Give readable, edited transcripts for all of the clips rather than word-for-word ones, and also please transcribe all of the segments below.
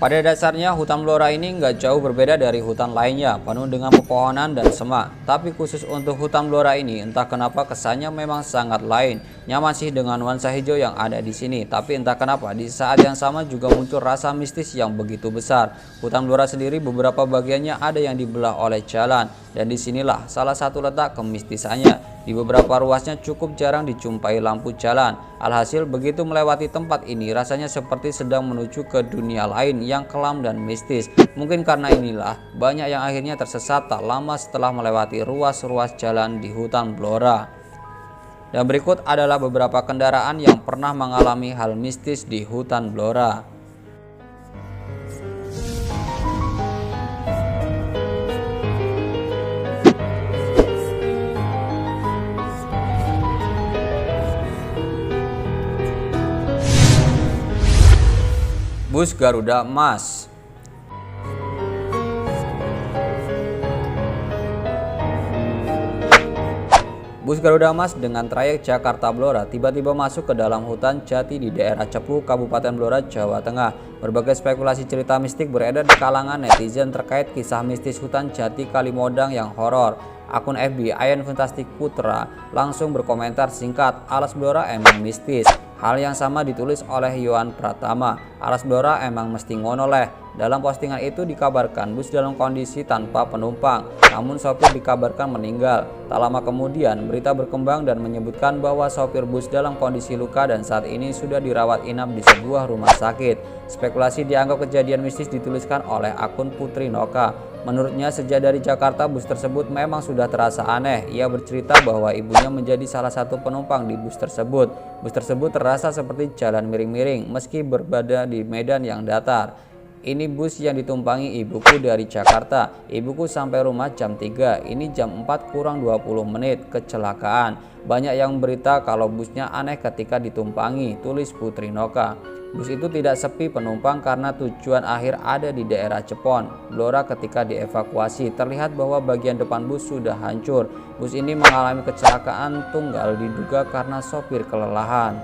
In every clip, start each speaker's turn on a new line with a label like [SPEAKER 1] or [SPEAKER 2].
[SPEAKER 1] Pada dasarnya hutan Blora ini nggak jauh berbeda dari hutan lainnya, penuh dengan pepohonan dan semak. Tapi khusus untuk hutan Blora ini, entah kenapa kesannya memang sangat lain. Nyaman sih dengan nuansa hijau yang ada di sini, tapi entah kenapa di saat yang sama juga muncul rasa mistis yang begitu besar. Hutan Blora sendiri beberapa bagiannya ada yang dibelah oleh jalan, dan disinilah salah satu letak kemistisannya. Di beberapa ruasnya cukup jarang dijumpai lampu jalan. Alhasil begitu melewati tempat ini rasanya seperti sedang menuju ke dunia lain yang kelam dan mistis. Mungkin karena inilah banyak yang akhirnya tersesat tak lama setelah melewati ruas-ruas jalan di hutan Blora. Dan berikut adalah beberapa kendaraan yang pernah mengalami hal mistis di hutan Blora. Bus Garuda Emas. Bus Garuda Emas dengan trayek Jakarta Blora tiba-tiba masuk ke dalam hutan jati di daerah Cepu, Kabupaten Blora, Jawa Tengah. Berbagai spekulasi cerita mistik beredar di kalangan netizen terkait kisah mistis hutan jati Kalimodang yang horor. Akun FB Ayan Fantastik Putra langsung berkomentar singkat, "Alas Blora emang mistis." Hal yang sama ditulis oleh Yohan Pratama, "Alas Blora emang mesti ngono leh." Dalam postingan itu dikabarkan bus dalam kondisi tanpa penumpang, namun sopir dikabarkan meninggal. Tak lama kemudian berita berkembang dan menyebutkan bahwa sopir bus dalam kondisi luka dan saat ini sudah dirawat inap di sebuah rumah sakit. Spekulasi dianggap kejadian mistis dituliskan oleh akun Putri Noka. Menurutnya sejak dari Jakarta bus tersebut memang sudah terasa aneh. Ia bercerita bahwa ibunya menjadi salah satu penumpang di bus tersebut. Bus tersebut terasa seperti jalan miring-miring meski berada di medan yang datar. "Ini bus yang ditumpangi ibuku dari Jakarta. Ibuku sampai rumah jam 3. Ini jam 4 kurang 20 menit. Kecelakaan. Banyak yang berita kalau busnya aneh ketika ditumpangi," tulis Putri Noka. Bus itu tidak sepi penumpang karena tujuan akhir ada di daerah Cepon, Blora. Ketika dievakuasi, terlihat bahwa bagian depan bus sudah hancur. Bus ini mengalami kecelakaan tunggal diduga karena sopir kelelahan.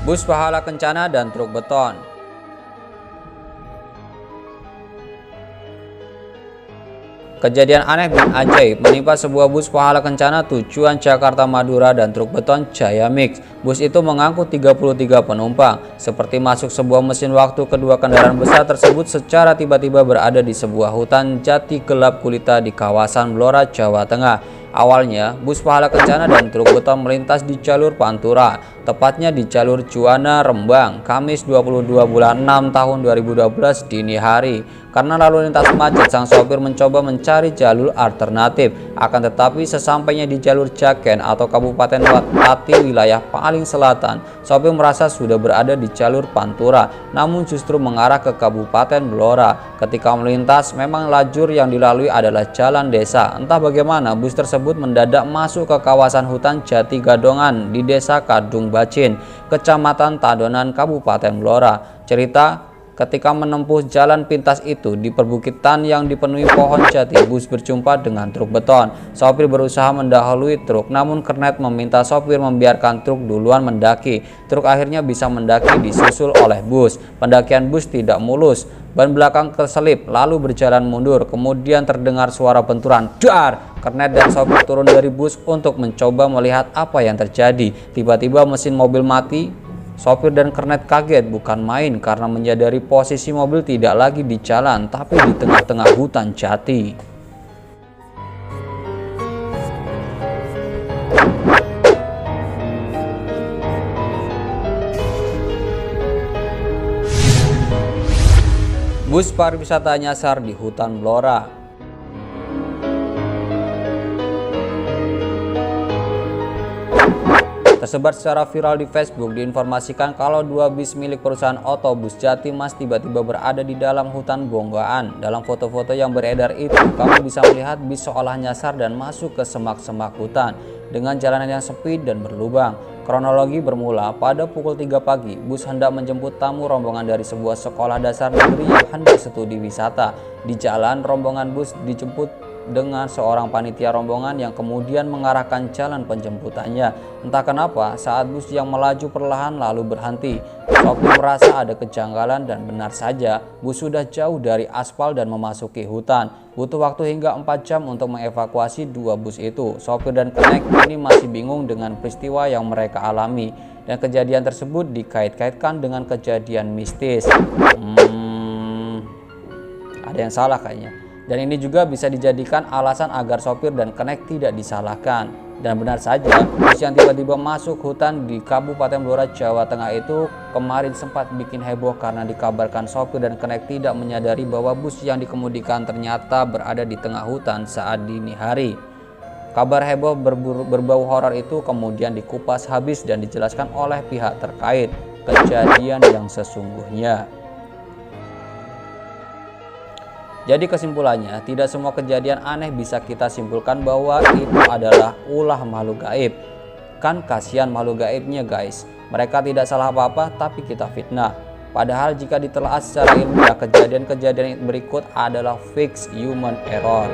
[SPEAKER 1] Bus Pahala Kencana dan truk beton. Kejadian aneh dan ajaib menimpa sebuah bus Pahala Kencana tujuan Jakarta Madura dan truk beton Jaya Mix. Bus itu mengangkut 33 penumpang. Seperti masuk sebuah mesin waktu, kedua kendaraan besar tersebut secara tiba-tiba berada di sebuah hutan jati gelap gulita di kawasan Blora, Jawa Tengah. Awalnya, bus Pahala Kencana dan truk beton melintas di jalur Pantura, tepatnya di jalur Juwana Rembang, Kamis 22 bulan 6 tahun 2012 dini hari. Karena lalu lintas macet, sang sopir mencoba mencari jalur alternatif. Akan tetapi sesampainya di jalur Jaken atau Kabupaten Pati wilayah paling selatan, sopir merasa sudah berada di jalur Pantura, namun justru mengarah ke Kabupaten Blora. Ketika melintas, memang lajur yang dilalui adalah jalan desa. Entah bagaimana bus tersebut mendadak masuk ke kawasan hutan Jati Gadongan di Desa Kadung Bacin, Kecamatan Tadonan, Kabupaten Blora. Cerita, ketika menempuh jalan pintas itu di perbukitan yang dipenuhi pohon jati, bus berjumpa dengan truk beton. Sopir berusaha mendahului truk, namun kernet meminta sopir membiarkan truk duluan mendaki. Truk akhirnya bisa mendaki disusul oleh bus. Pendakian bus tidak mulus, ban belakang terselip lalu berjalan mundur. Kemudian terdengar suara benturan, dar! Kernet dan sopir turun dari bus untuk mencoba melihat apa yang terjadi. Tiba-tiba mesin mobil mati. Sopir dan kernet kaget bukan main karena menyadari posisi mobil tidak lagi di jalan tapi di tengah-tengah hutan jati. Bus pariwisata nyasar di hutan Blora. Tersebar secara viral di Facebook, diinformasikan kalau dua bis milik perusahaan otobus Jatimas tiba-tiba berada di dalam hutan Bonggaan. Dalam foto-foto yang beredar itu, kamu bisa melihat bis seolah nyasar dan masuk ke semak-semak hutan dengan jalanan yang sepi dan berlubang. Kronologi bermula pada pukul 3 pagi, bus hendak menjemput tamu rombongan dari sebuah sekolah dasar negeri yang hendak studi wisata. Di jalan, rombongan bus dijemput dengan seorang panitia rombongan yang kemudian mengarahkan jalan penjemputannya. Entah kenapa, saat bus yang melaju perlahan lalu berhenti. Sopir merasa ada kejanggalan dan benar saja, bus sudah jauh dari aspal dan memasuki hutan. Butuh waktu hingga 4 jam untuk mengevakuasi dua bus itu. Sopir dan kenek ini masih bingung dengan peristiwa yang mereka alami, dan kejadian tersebut dikait-kaitkan dengan kejadian mistis. Ada yang salah kayaknya. Dan ini juga bisa dijadikan alasan agar sopir dan kenek tidak disalahkan. Dan benar saja, bus yang tiba-tiba masuk hutan di Kabupaten Blora, Jawa Tengah itu kemarin sempat bikin heboh karena dikabarkan sopir dan kenek tidak menyadari bahwa bus yang dikemudikan ternyata berada di tengah hutan saat dini hari. Kabar heboh berbau horor itu kemudian dikupas habis dan dijelaskan oleh pihak terkait kejadian yang sesungguhnya. Jadi kesimpulannya, tidak semua kejadian aneh bisa kita simpulkan bahwa itu adalah ulah makhluk gaib. Kan kasihan makhluk gaibnya guys, mereka tidak salah apa-apa tapi kita fitnah. Padahal jika ditelaah secara ilmiah, kejadian-kejadian berikut adalah fixed human error.